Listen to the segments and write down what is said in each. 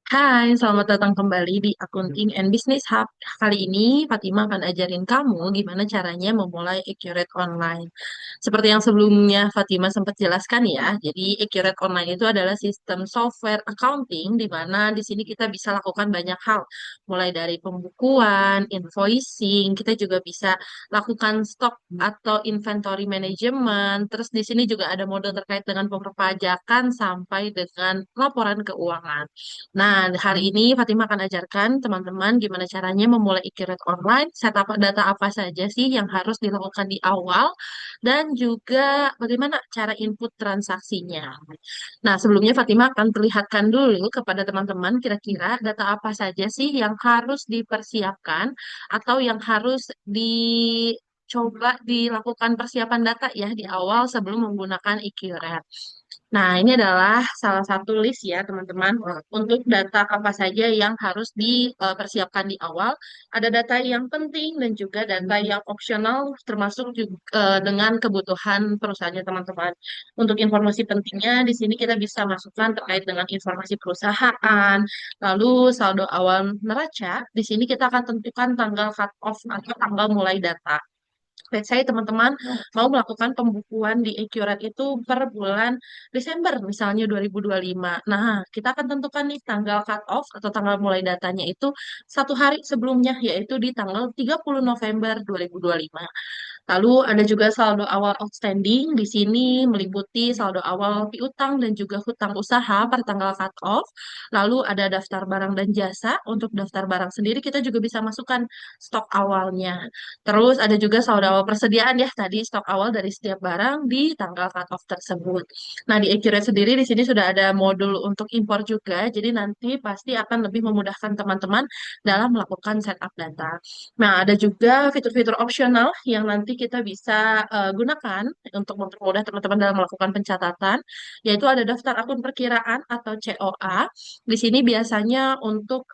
Hai, selamat datang kembali di Accounting and Business Hub. Kali ini Fatima akan ajarin kamu gimana caranya memulai Accurate Online. Seperti yang sebelumnya Fatima sempat jelaskan ya, jadi Accurate Online itu adalah sistem software accounting di mana di sini kita bisa lakukan banyak hal, mulai dari pembukuan, invoicing, kita juga bisa lakukan stok atau inventory management, terus di sini juga ada mode terkait dengan perpajakan sampai dengan laporan keuangan. Nah, hari ini Fatima akan ajarkan teman-teman gimana caranya memulai e-curate online, setup data apa saja sih yang harus dilakukan di awal, dan juga bagaimana cara input transaksinya. Nah, sebelumnya Fatima akan perlihatkan dulu kepada teman-teman kira-kira data apa saja sih yang harus dipersiapkan atau yang harus dicoba dilakukan persiapan data ya di awal sebelum menggunakan e-curate. Nah, ini adalah salah satu list ya, teman-teman, untuk data apa saja yang harus dipersiapkan di awal. Ada data yang penting dan juga data yang opsional, termasuk juga dengan kebutuhan perusahaannya, teman-teman. Untuk informasi pentingnya, di sini kita bisa masukkan terkait dengan informasi perusahaan, lalu saldo awal neraca. Di sini kita akan tentukan tanggal cut off atau tanggal mulai data. Let's say teman-teman mau melakukan pembukuan di Accurate itu per bulan Desember misalnya 2025. Nah, kita akan tentukan nih tanggal cut off atau tanggal mulai datanya itu satu hari sebelumnya, yaitu di tanggal 30 November 2025. Lalu ada juga saldo awal outstanding. Di sini meliputi saldo awal piutang dan juga hutang usaha per tanggal cut off. Lalu ada daftar barang dan jasa. Untuk daftar barang sendiri kita juga bisa masukkan stok awalnya. Terus ada juga saldo awal persediaan ya, tadi stok awal dari setiap barang di tanggal cut off tersebut. Nah, di Accurate sendiri di sini sudah ada modul untuk impor juga. Jadi nanti pasti akan lebih memudahkan teman-teman dalam melakukan setup data. Nah, ada juga fitur-fitur opsional yang nanti kita bisa gunakan untuk mempermudah teman-teman dalam melakukan pencatatan, yaitu ada daftar akun perkiraan atau COA. Di sini biasanya untuk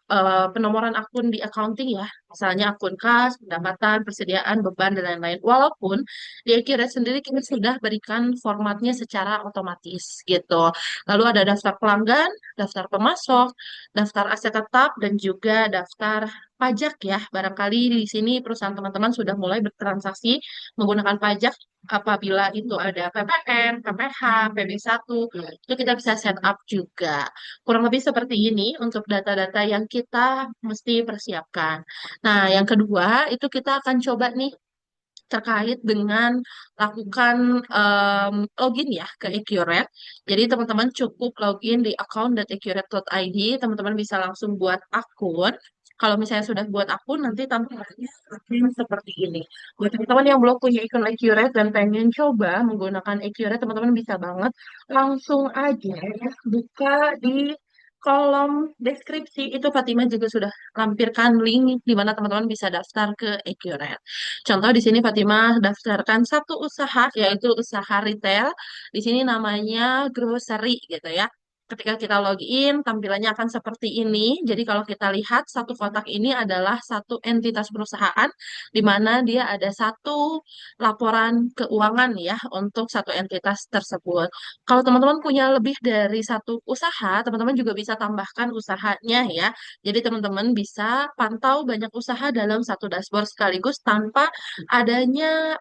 penomoran akun di accounting ya, misalnya akun kas, pendapatan, persediaan, beban, dan lain-lain. Walaupun di Accurate sendiri kita sudah berikan formatnya secara otomatis gitu. Lalu ada daftar pelanggan, daftar pemasok, daftar aset tetap, dan juga daftar pajak ya. Barangkali di sini perusahaan teman-teman sudah mulai bertransaksi menggunakan pajak apabila itu ada PPN, PPh, PB1, itu kita bisa set up juga. Kurang lebih seperti ini untuk data-data yang kita mesti persiapkan. Nah, yang kedua itu kita akan coba nih terkait dengan lakukan login ya ke Accurate. Jadi teman-teman cukup login di account.accurate.id, teman-teman bisa langsung buat akun. Kalau misalnya sudah buat akun, nanti tampilannya akan seperti ini. Buat teman-teman yang belum punya akun Accurate dan pengen coba menggunakan Accurate, teman-teman bisa banget langsung aja ya, buka di kolom deskripsi itu Fatima juga sudah lampirkan link di mana teman-teman bisa daftar ke Accurate. Contoh di sini Fatimah daftarkan satu usaha yaitu usaha retail. Di sini namanya grocery gitu ya. Ketika kita login, tampilannya akan seperti ini. Jadi kalau kita lihat satu kotak ini adalah satu entitas perusahaan di mana dia ada satu laporan keuangan ya untuk satu entitas tersebut. Kalau teman-teman punya lebih dari satu usaha, teman-teman juga bisa tambahkan usahanya ya. Jadi teman-teman bisa pantau banyak usaha dalam satu dashboard sekaligus tanpa adanya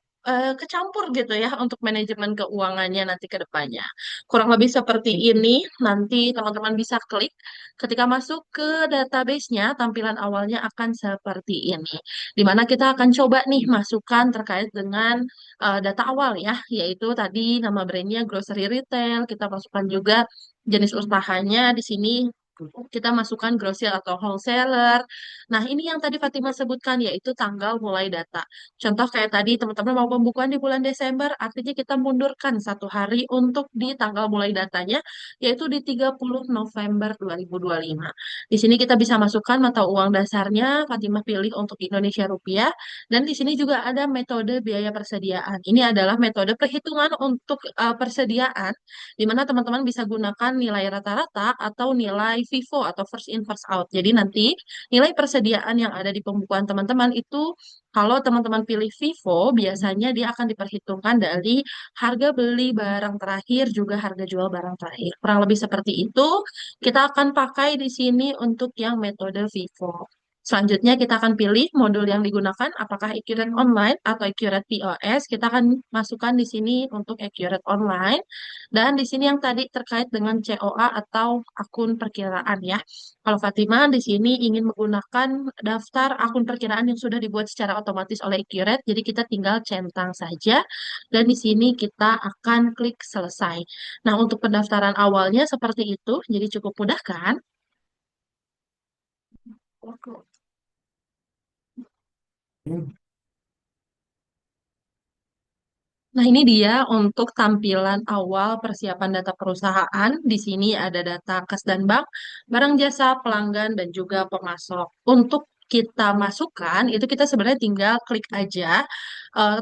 kecampur gitu ya untuk manajemen keuangannya nanti ke depannya. Kurang lebih seperti ini, nanti teman-teman bisa klik. Ketika masuk ke database-nya, tampilan awalnya akan seperti ini. Di mana kita akan coba nih masukkan terkait dengan data awal ya, yaitu tadi nama brandnya grocery retail, kita masukkan juga jenis usahanya di sini kita masukkan grosir atau wholesaler. Nah, ini yang tadi Fatima sebutkan yaitu tanggal mulai data. Contoh kayak tadi teman-teman mau pembukuan di bulan Desember, artinya kita mundurkan satu hari untuk di tanggal mulai datanya, yaitu di 30 November 2025. Di sini kita bisa masukkan mata uang dasarnya, Fatima pilih untuk Indonesia rupiah, dan di sini juga ada metode biaya persediaan. Ini adalah metode perhitungan untuk persediaan di mana teman-teman bisa gunakan nilai rata-rata atau nilai FIFO atau first in first out. Jadi nanti nilai persediaan persediaan yang ada di pembukuan teman-teman itu, kalau teman-teman pilih Vivo, biasanya dia akan diperhitungkan dari harga beli barang terakhir juga harga jual barang terakhir. Kurang lebih seperti itu. Kita akan pakai di sini untuk yang metode Vivo. Selanjutnya kita akan pilih modul yang digunakan, apakah Accurate Online atau Accurate POS. Kita akan masukkan di sini untuk Accurate Online. Dan di sini yang tadi terkait dengan COA atau akun perkiraan ya. Kalau Fatima di sini ingin menggunakan daftar akun perkiraan yang sudah dibuat secara otomatis oleh Accurate, jadi kita tinggal centang saja dan di sini kita akan klik selesai. Nah, untuk pendaftaran awalnya seperti itu, jadi cukup mudah kan? Nah, ini dia untuk tampilan awal persiapan data perusahaan. Di sini ada data kas dan bank, barang jasa, pelanggan, dan juga pemasok. Untuk kita masukkan, itu kita sebenarnya tinggal klik aja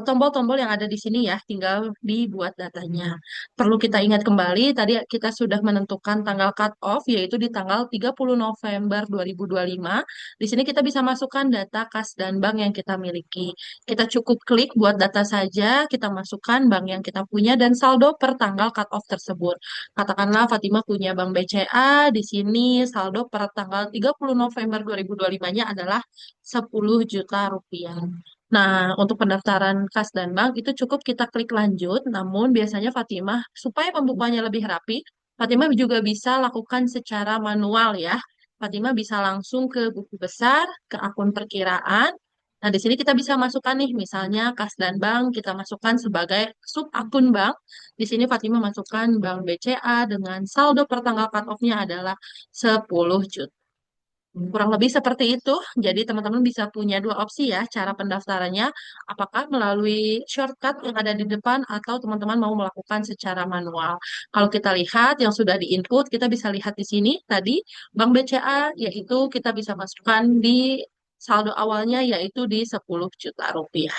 tombol-tombol yang ada di sini ya, tinggal dibuat datanya. Perlu kita ingat kembali, tadi kita sudah menentukan tanggal cut off, yaitu di tanggal 30 November 2025. Di sini kita bisa masukkan data kas dan bank yang kita miliki. Kita cukup klik buat data saja, kita masukkan bank yang kita punya dan saldo per tanggal cut off tersebut. Katakanlah Fatima punya bank BCA, di sini saldo per tanggal 30 November 2025-nya adalah 10 juta rupiah. Nah, untuk pendaftaran kas dan bank itu cukup kita klik lanjut, namun biasanya Fatimah, supaya pembukuannya lebih rapi, Fatimah juga bisa lakukan secara manual ya. Fatimah bisa langsung ke buku besar, ke akun perkiraan, nah, di sini kita bisa masukkan nih, misalnya kas dan bank, kita masukkan sebagai sub akun bank. Di sini Fatima masukkan bank BCA dengan saldo per tanggal cut off-nya adalah 10 juta. Kurang lebih seperti itu. Jadi teman-teman bisa punya dua opsi ya cara pendaftarannya. Apakah melalui shortcut yang ada di depan atau teman-teman mau melakukan secara manual. Kalau kita lihat yang sudah di-input, kita bisa lihat di sini tadi Bank BCA yaitu kita bisa masukkan di saldo awalnya yaitu di 10 juta rupiah.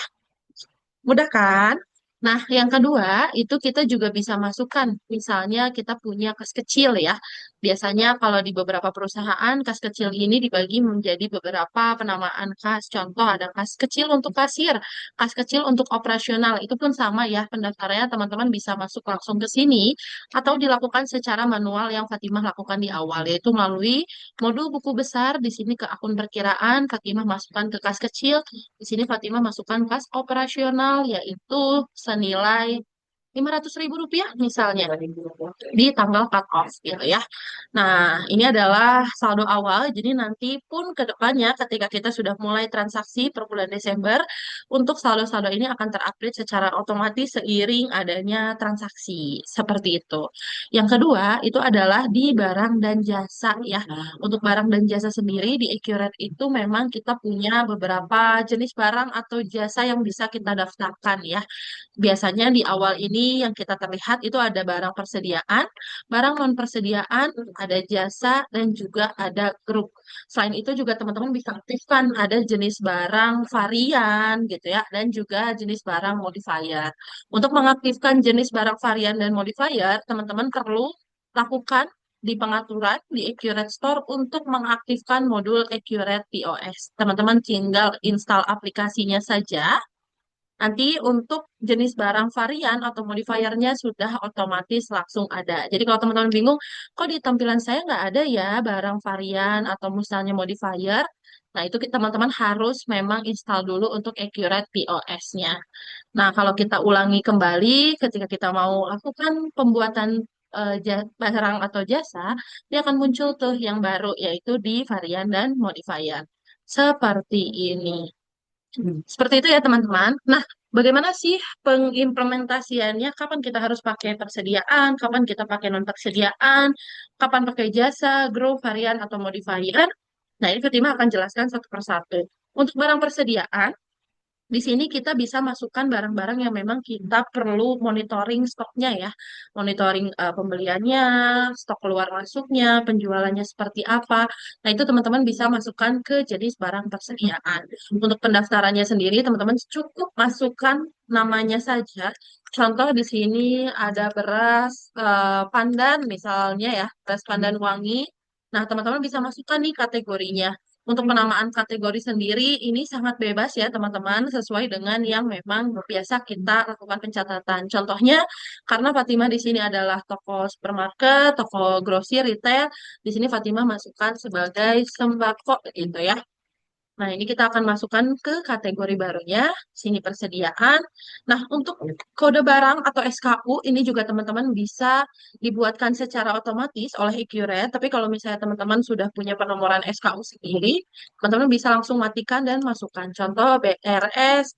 Mudah kan? Nah, yang kedua itu kita juga bisa masukkan, misalnya kita punya kas kecil ya. Biasanya kalau di beberapa perusahaan, kas kecil ini dibagi menjadi beberapa penamaan kas. Contoh ada kas kecil untuk kasir, kas kecil untuk operasional. Itu pun sama ya, pendaftarannya teman-teman bisa masuk langsung ke sini atau dilakukan secara manual yang Fatimah lakukan di awal, yaitu melalui modul buku besar, di sini ke akun perkiraan, Fatimah masukkan ke kas kecil, di sini Fatimah masukkan kas operasional yaitu senilai 500.000 rupiah misalnya di tanggal cut off gitu ya. Nah, ini adalah saldo awal. Jadi nanti pun ke depannya ketika kita sudah mulai transaksi per bulan Desember, untuk saldo-saldo ini akan terupdate secara otomatis seiring adanya transaksi. Seperti itu. Yang kedua, itu adalah di barang dan jasa ya. Untuk barang dan jasa sendiri di Accurate itu memang kita punya beberapa jenis barang atau jasa yang bisa kita daftarkan ya. Biasanya di awal ini yang kita terlihat itu ada barang persediaan, barang non persediaan, ada jasa, dan juga ada grup. Selain itu juga teman-teman bisa aktifkan ada jenis barang varian gitu ya, dan juga jenis barang modifier. Untuk mengaktifkan jenis barang varian dan modifier, teman-teman perlu lakukan di pengaturan di Accurate Store untuk mengaktifkan modul Accurate POS. Teman-teman tinggal install aplikasinya saja. Nanti untuk jenis barang varian atau modifiernya sudah otomatis langsung ada. Jadi kalau teman-teman bingung, kok di tampilan saya nggak ada ya barang varian atau misalnya modifier, nah itu teman-teman harus memang install dulu untuk Accurate POS-nya. Nah kalau kita ulangi kembali ketika kita mau lakukan pembuatan barang atau jasa, dia akan muncul tuh yang baru yaitu di varian dan modifier. Seperti ini. Seperti itu ya teman-teman. Nah, bagaimana sih pengimplementasiannya? Kapan kita harus pakai persediaan? Kapan kita pakai non persediaan? Kapan pakai jasa, grow, varian, atau modifier? Nah, ini Fatima akan jelaskan satu persatu. Untuk barang persediaan, di sini kita bisa masukkan barang-barang yang memang kita perlu monitoring stoknya ya. Monitoring pembeliannya, stok keluar masuknya, penjualannya seperti apa. Nah, itu teman-teman bisa masukkan ke jenis barang persediaan. Untuk pendaftarannya sendiri, teman-teman cukup masukkan namanya saja. Contoh di sini ada beras pandan misalnya ya, beras pandan wangi. Nah, teman-teman bisa masukkan nih kategorinya. Untuk penamaan kategori sendiri ini sangat bebas ya teman-teman, sesuai dengan yang memang biasa kita lakukan pencatatan. Contohnya, karena Fatimah di sini adalah toko supermarket, toko grosir, retail, di sini Fatimah masukkan sebagai sembako gitu ya. Nah, ini kita akan masukkan ke kategori barunya, sini persediaan. Nah, untuk kode barang atau SKU ini juga teman-teman bisa dibuatkan secara otomatis oleh Accurate. Tapi kalau misalnya teman-teman sudah punya penomoran SKU sendiri, teman-teman bisa langsung matikan dan masukkan. Contoh BRS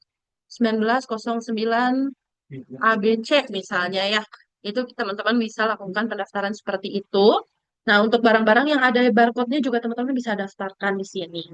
1909 ABC misalnya ya. Itu teman-teman bisa lakukan pendaftaran seperti itu. Nah, untuk barang-barang yang ada barcode-nya juga teman-teman bisa daftarkan di sini.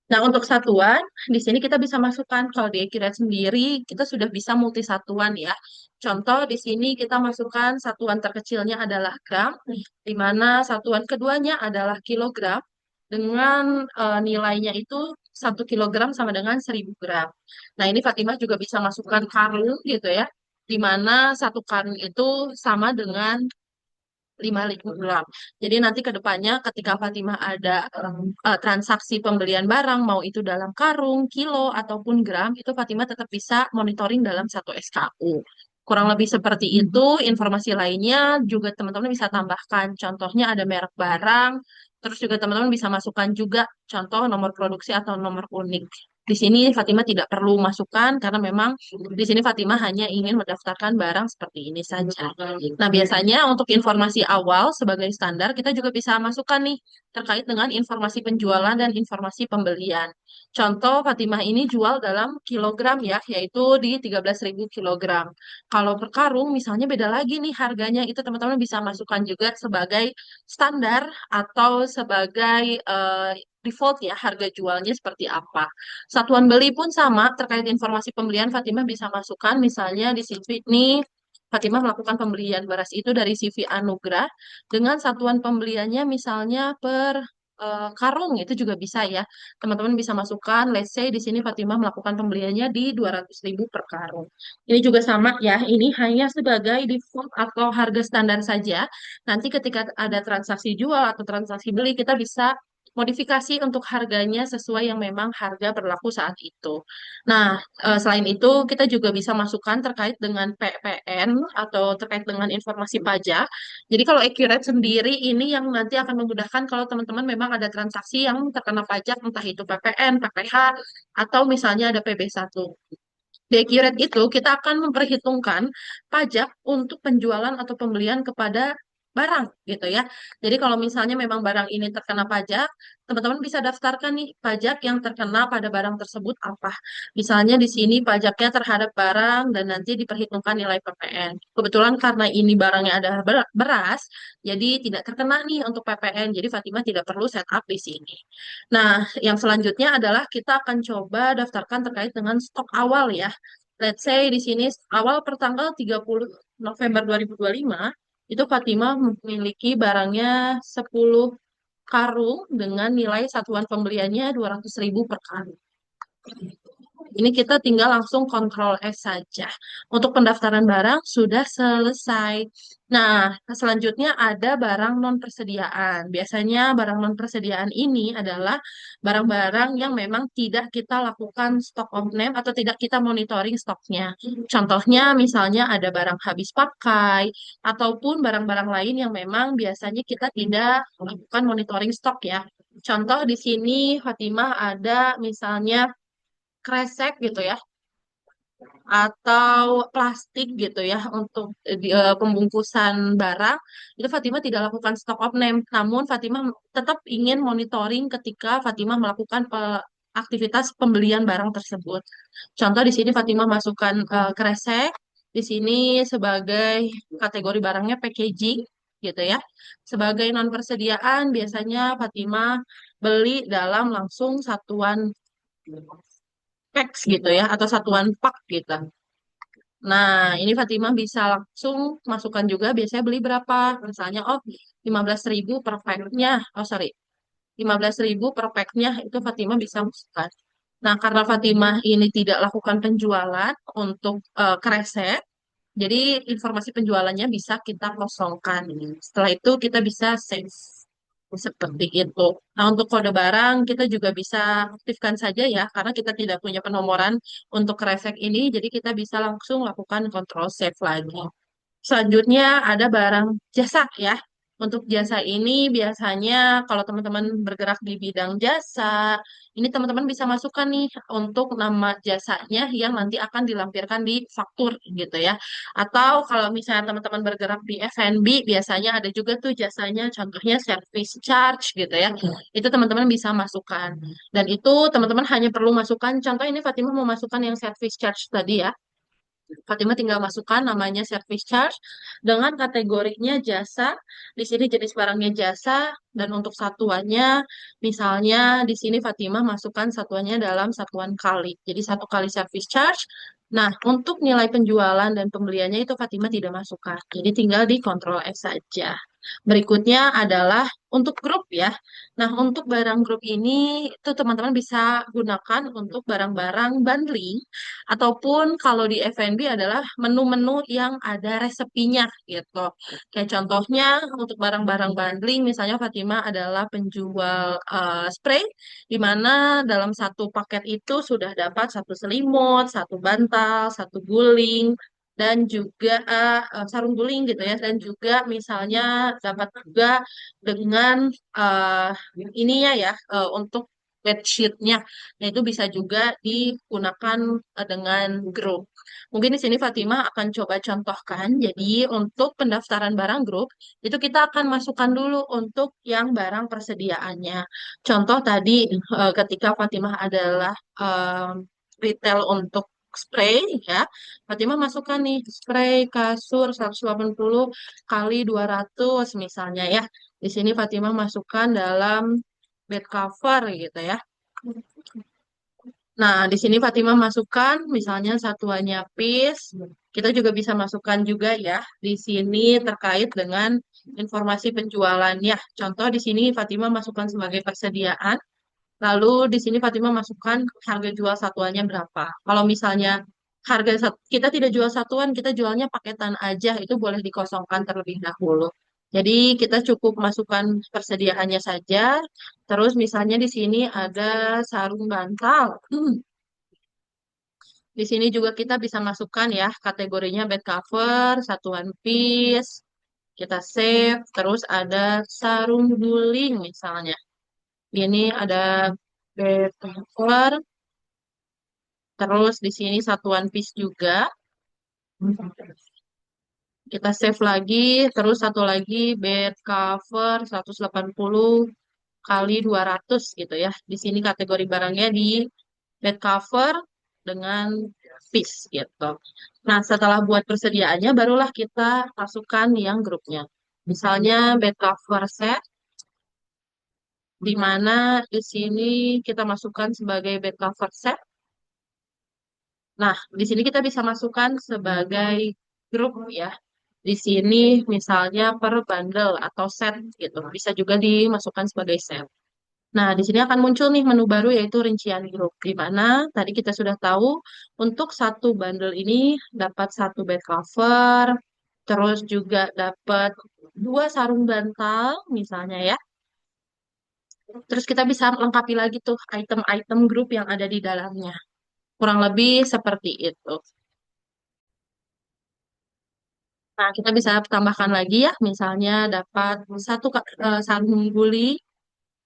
Nah, untuk satuan, di sini kita bisa masukkan, kalau di Accurate sendiri, kita sudah bisa multi satuan ya. Contoh, di sini kita masukkan satuan terkecilnya adalah gram, di mana satuan keduanya adalah kilogram, dengan nilainya itu 1 kilogram sama dengan 1000 gram. Nah, ini Fatimah juga bisa masukkan karung gitu ya, di mana satu karung itu sama dengan 5.000 gram. Jadi nanti ke depannya ketika Fatimah ada transaksi pembelian barang, mau itu dalam karung, kilo, ataupun gram, itu Fatimah tetap bisa monitoring dalam satu SKU. Kurang lebih seperti itu, informasi lainnya juga teman-teman bisa tambahkan. Contohnya ada merek barang, terus juga teman-teman bisa masukkan juga contoh nomor produksi atau nomor unik. Di sini Fatimah tidak perlu masukkan karena memang di sini Fatimah hanya ingin mendaftarkan barang seperti ini saja. Nah, biasanya untuk informasi awal sebagai standar kita juga bisa masukkan nih terkait dengan informasi penjualan dan informasi pembelian. Contoh Fatimah ini jual dalam kilogram ya, yaitu di 13.000 kilogram. Kalau per karung misalnya beda lagi nih harganya, itu teman-teman bisa masukkan juga sebagai standar atau sebagai default ya harga jualnya seperti apa. Satuan beli pun sama terkait informasi pembelian Fatimah bisa masukkan misalnya di sini nih Fatimah melakukan pembelian beras itu dari CV Anugrah dengan satuan pembeliannya misalnya per karung itu juga bisa ya. Teman-teman bisa masukkan, let's say di sini Fatimah melakukan pembeliannya di 200.000 per karung. Ini juga sama ya, ini hanya sebagai default atau harga standar saja. Nanti ketika ada transaksi jual atau transaksi beli, kita bisa modifikasi untuk harganya sesuai yang memang harga berlaku saat itu. Nah, selain itu kita juga bisa masukkan terkait dengan PPN atau terkait dengan informasi pajak. Jadi kalau Accurate sendiri ini yang nanti akan memudahkan kalau teman-teman memang ada transaksi yang terkena pajak entah itu PPN, PPh, atau misalnya ada PB1. Di Accurate itu kita akan memperhitungkan pajak untuk penjualan atau pembelian kepada barang gitu ya. Jadi kalau misalnya memang barang ini terkena pajak, teman-teman bisa daftarkan nih pajak yang terkena pada barang tersebut apa. Misalnya di sini pajaknya terhadap barang dan nanti diperhitungkan nilai PPN. Kebetulan karena ini barangnya ada beras, jadi tidak terkena nih untuk PPN. Jadi Fatimah tidak perlu setup di sini. Nah, yang selanjutnya adalah kita akan coba daftarkan terkait dengan stok awal ya. Let's say di sini awal per tanggal 30 November 2025 itu Fatimah memiliki barangnya 10 karung dengan nilai satuan pembeliannya 200.000 per karung. Ini kita tinggal langsung kontrol S saja. Untuk pendaftaran barang sudah selesai. Nah, selanjutnya ada barang non persediaan. Biasanya barang non persediaan ini adalah barang-barang yang memang tidak kita lakukan stock on name atau tidak kita monitoring stoknya. Contohnya misalnya ada barang habis pakai ataupun barang-barang lain yang memang biasanya kita tidak lakukan monitoring stok ya. Contoh di sini Fatimah ada misalnya kresek gitu ya atau plastik gitu ya untuk pembungkusan barang itu Fatimah tidak lakukan stock of name namun Fatimah tetap ingin monitoring ketika Fatimah melakukan aktivitas pembelian barang tersebut. Contoh di sini Fatimah masukkan kresek di sini sebagai kategori barangnya packaging gitu ya. Sebagai non persediaan biasanya Fatimah beli dalam langsung satuan packs gitu ya atau satuan pak gitu. Nah, ini Fatimah bisa langsung masukkan juga biasanya beli berapa? Misalnya, oh 15.000 per packnya. Oh sorry, 15.000 per packnya itu Fatimah bisa masukkan. Nah, karena Fatimah ini tidak lakukan penjualan untuk kresek, jadi informasi penjualannya bisa kita kosongkan. Setelah itu kita bisa save. Seperti itu. Nah, untuk kode barang kita juga bisa aktifkan saja ya, karena kita tidak punya penomoran untuk resek ini, jadi kita bisa langsung lakukan control save lagi. Selanjutnya ada barang jasa ya. Untuk jasa ini biasanya kalau teman-teman bergerak di bidang jasa, ini teman-teman bisa masukkan nih untuk nama jasanya yang nanti akan dilampirkan di faktur gitu ya. Atau kalau misalnya teman-teman bergerak di F&B, biasanya ada juga tuh jasanya, contohnya service charge gitu ya. Itu teman-teman bisa masukkan. Dan itu teman-teman hanya perlu masukkan, contoh ini Fatimah mau masukkan yang service charge tadi ya. Fatima tinggal masukkan namanya service charge dengan kategorinya jasa. Di sini jenis barangnya jasa dan untuk satuannya misalnya di sini Fatima masukkan satuannya dalam satuan kali. Jadi satu kali service charge. Nah, untuk nilai penjualan dan pembeliannya itu Fatima tidak masukkan. Jadi tinggal di Ctrl F saja. Berikutnya adalah untuk grup ya. Nah, untuk barang grup ini itu teman-teman bisa gunakan untuk barang-barang bundling ataupun kalau di F&B adalah menu-menu yang ada resepinya gitu. Kayak contohnya untuk barang-barang bundling, misalnya Fatima adalah penjual spray, di mana dalam satu paket itu sudah dapat satu selimut, satu bantal, satu guling, dan juga sarung guling gitu ya, dan juga misalnya dapat juga dengan eh, ininya ya untuk bedsheetnya. Nah, itu bisa juga digunakan dengan grup. Mungkin di sini Fatimah akan coba contohkan. Jadi, untuk pendaftaran barang grup, itu kita akan masukkan dulu untuk yang barang persediaannya. Contoh tadi, ketika Fatimah adalah retail untuk spray, ya, Fatimah masukkan nih, spray kasur 180 kali 200 misalnya ya. Di sini Fatimah masukkan dalam bed cover gitu ya. Nah, di sini Fatimah masukkan misalnya satuannya piece. Kita juga bisa masukkan juga ya di sini terkait dengan informasi penjualannya. Contoh di sini Fatimah masukkan sebagai persediaan. Lalu di sini Fatimah masukkan harga jual satuannya berapa. Kalau misalnya kita tidak jual satuan, kita jualnya paketan aja, itu boleh dikosongkan terlebih dahulu. Jadi kita cukup masukkan persediaannya saja. Terus misalnya di sini ada sarung bantal. Di sini juga kita bisa masukkan ya kategorinya bed cover, satuan piece, kita save, terus ada sarung guling misalnya. Ini ada bed cover, terus di sini satuan piece juga. Kita save lagi, terus satu lagi bed cover 180 kali 200 gitu ya. Di sini kategori barangnya di bed cover dengan piece gitu. Nah, setelah buat persediaannya, barulah kita masukkan yang grupnya. Misalnya bed cover set, di mana di sini kita masukkan sebagai bed cover set. Nah, di sini kita bisa masukkan sebagai grup ya. Di sini misalnya per bundle atau set gitu. Bisa juga dimasukkan sebagai set. Nah, di sini akan muncul nih menu baru yaitu rincian grup. Di mana tadi kita sudah tahu untuk satu bundle ini dapat satu bed cover, terus juga dapat dua sarung bantal misalnya ya. Terus kita bisa lengkapi lagi tuh item-item grup yang ada di dalamnya. Kurang lebih seperti itu. Nah, kita bisa tambahkan lagi ya, misalnya dapat sarung guli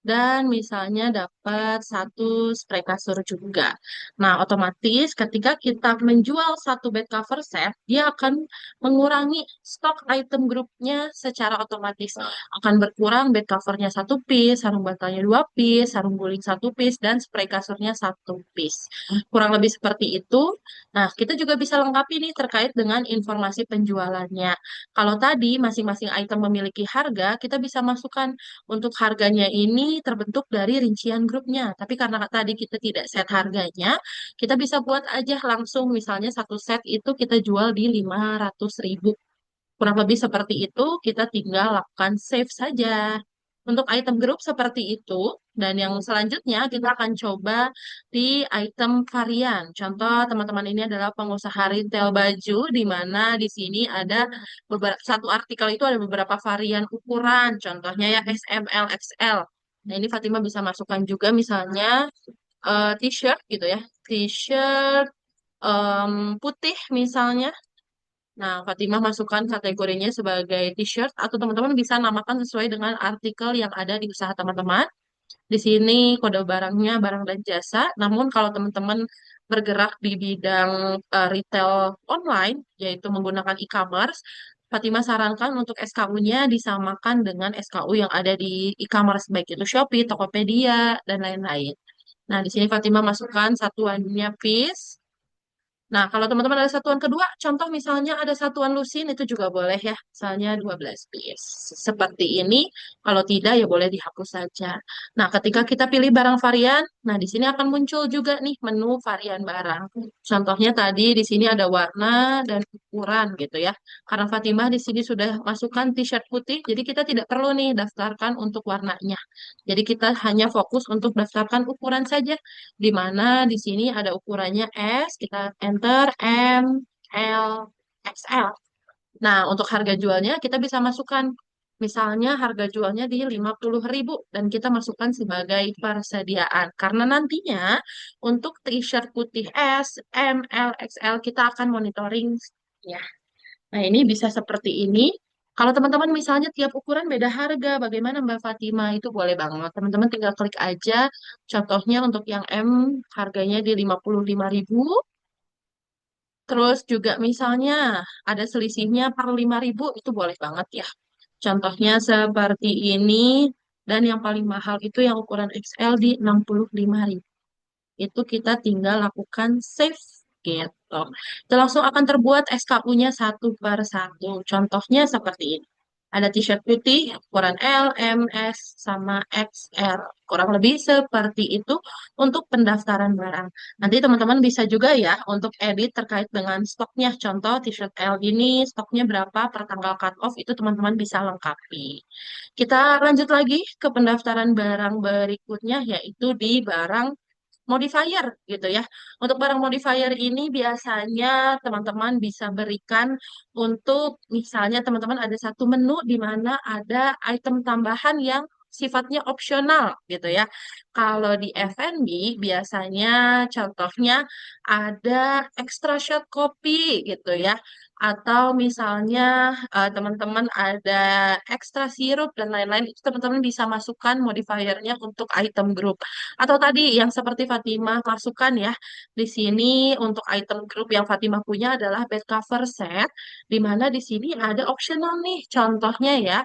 dan misalnya dapat satu spray kasur juga. Nah, otomatis ketika kita menjual satu bed cover set, dia akan mengurangi stok item grupnya secara otomatis. Akan berkurang bed covernya satu piece, sarung bantalnya dua piece, sarung guling satu piece, dan spray kasurnya satu piece. Kurang lebih seperti itu. Nah, kita juga bisa lengkapi nih terkait dengan informasi penjualannya. Kalau tadi masing-masing item memiliki harga, kita bisa masukkan untuk harganya ini terbentuk dari rincian grupnya. Tapi karena tadi kita tidak set harganya, kita bisa buat aja langsung misalnya satu set itu kita jual di 500.000. Kurang lebih seperti itu, kita tinggal lakukan save saja. Untuk item grup seperti itu, dan yang selanjutnya kita akan coba di item varian. Contoh teman-teman ini adalah pengusaha retail baju, di mana di sini ada beberapa, satu artikel itu ada beberapa varian ukuran, contohnya ya S, M, L, XL. Nah ini Fatima bisa masukkan juga misalnya t-shirt gitu ya, t-shirt putih misalnya. Nah, Fatimah masukkan kategorinya sebagai t-shirt atau teman-teman bisa namakan sesuai dengan artikel yang ada di usaha teman-teman. Di sini kode barangnya barang dan jasa. Namun kalau teman-teman bergerak di bidang retail online, yaitu menggunakan e-commerce, Fatimah sarankan untuk SKU-nya disamakan dengan SKU yang ada di e-commerce, baik itu Shopee, Tokopedia, dan lain-lain. Nah, di sini Fatimah masukkan satuannya piece. Nah, kalau teman-teman ada satuan kedua, contoh misalnya ada satuan lusin, itu juga boleh ya. Misalnya 12 piece. Seperti ini, kalau tidak ya boleh dihapus saja. Nah, ketika kita pilih barang varian, nah di sini akan muncul juga nih menu varian barang. Contohnya tadi di sini ada warna dan ukuran gitu ya. Karena Fatimah di sini sudah masukkan t-shirt putih, jadi kita tidak perlu nih daftarkan untuk warnanya. Jadi kita hanya fokus untuk daftarkan ukuran saja di mana di sini ada ukurannya S, kita enter M, L, XL. Nah, untuk harga jualnya kita bisa masukkan, misalnya harga jualnya di 50.000 dan kita masukkan sebagai persediaan. Karena nantinya untuk t-shirt putih S, M, L, XL kita akan monitoring ya. Nah, ini bisa seperti ini. Kalau teman-teman misalnya tiap ukuran beda harga, bagaimana Mbak Fatima? Itu boleh banget. Teman-teman tinggal klik aja. Contohnya untuk yang M harganya di 55.000. Terus juga misalnya ada selisihnya per 5.000, itu boleh banget ya. Contohnya seperti ini. Dan yang paling mahal itu yang ukuran XL di 65.000. Itu kita tinggal lakukan save gitu. Itu langsung akan terbuat SKU-nya satu per satu. Contohnya seperti ini. Ada t-shirt putih, ukuran L, M, S, sama XL. Kurang lebih seperti itu untuk pendaftaran barang. Nanti teman-teman bisa juga ya untuk edit terkait dengan stoknya. Contoh t-shirt L ini stoknya berapa per tanggal cut off, itu teman-teman bisa lengkapi. Kita lanjut lagi ke pendaftaran barang berikutnya, yaitu di barang modifier gitu ya. Untuk barang modifier ini biasanya teman-teman bisa berikan untuk misalnya teman-teman ada satu menu di mana ada item tambahan yang sifatnya opsional gitu ya. Kalau di F&B biasanya contohnya ada extra shot kopi gitu ya. Atau misalnya teman-teman ada ekstra sirup dan lain-lain, itu teman-teman bisa masukkan modifiernya untuk item group. Atau tadi yang seperti Fatimah masukkan ya, di sini untuk item group yang Fatimah punya adalah bed cover set, di mana di sini ada optional nih, contohnya ya,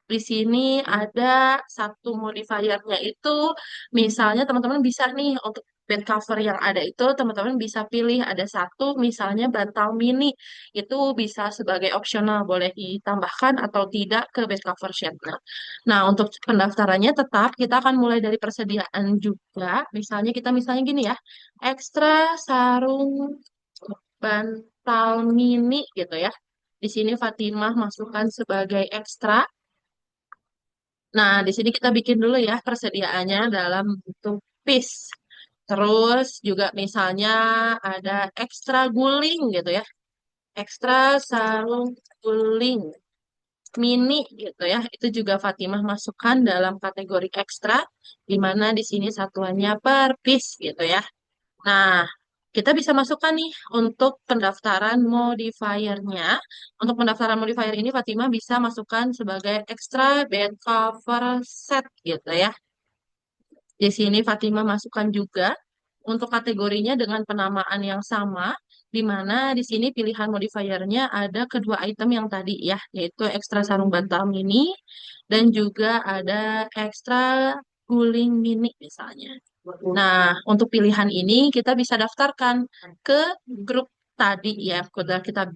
di sini ada satu modifiernya itu, misalnya teman-teman bisa nih untuk bed cover yang ada itu, teman-teman bisa pilih ada satu, misalnya bantal mini, itu bisa sebagai opsional, boleh ditambahkan atau tidak ke bed cover sheet-nya. Nah, untuk pendaftarannya tetap kita akan mulai dari persediaan juga, misalnya kita misalnya gini ya, ekstra sarung bantal mini gitu ya. Di sini Fatimah masukkan sebagai ekstra. Nah, di sini kita bikin dulu ya persediaannya dalam bentuk piece. Terus juga misalnya ada ekstra guling gitu ya. Ekstra sarung guling mini gitu ya. Itu juga Fatimah masukkan dalam kategori ekstra, di mana di sini satuannya per piece gitu ya. Nah, kita bisa masukkan nih untuk pendaftaran modifiernya. Untuk pendaftaran modifier ini Fatimah bisa masukkan sebagai extra bed cover set gitu ya. Di sini Fatimah masukkan juga untuk kategorinya dengan penamaan yang sama, di mana di sini pilihan modifiernya ada kedua item yang tadi ya, yaitu ekstra sarung bantal mini dan juga ada ekstra guling mini misalnya. Nah, untuk pilihan ini kita bisa daftarkan ke grup tadi ya, sudah kita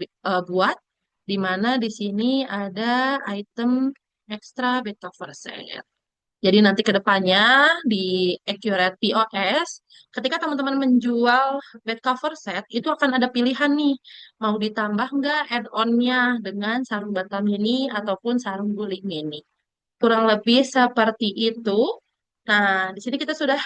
buat, di mana di sini ada item extra bed cover set. Jadi nanti ke depannya di Accurate POS, ketika teman-teman menjual bed cover set, itu akan ada pilihan nih, mau ditambah nggak add-on-nya dengan sarung bantal mini ataupun sarung guling mini. Kurang lebih seperti itu. Nah, di sini kita sudah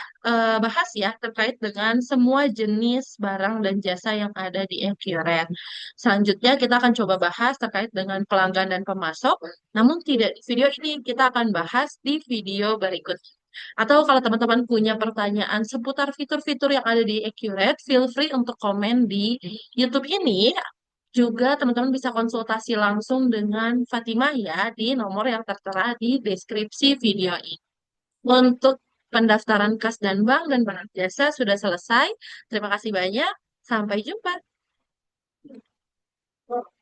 bahas ya terkait dengan semua jenis barang dan jasa yang ada di Accurate. Selanjutnya kita akan coba bahas terkait dengan pelanggan dan pemasok. Namun tidak di video ini, kita akan bahas di video berikutnya. Atau kalau teman-teman punya pertanyaan seputar fitur-fitur yang ada di Accurate, feel free untuk komen di YouTube ini. Juga teman-teman bisa konsultasi langsung dengan Fatimah ya di nomor yang tertera di deskripsi video ini. Untuk pendaftaran kas dan bank dan barang jasa sudah selesai. Terima kasih banyak. Sampai jumpa.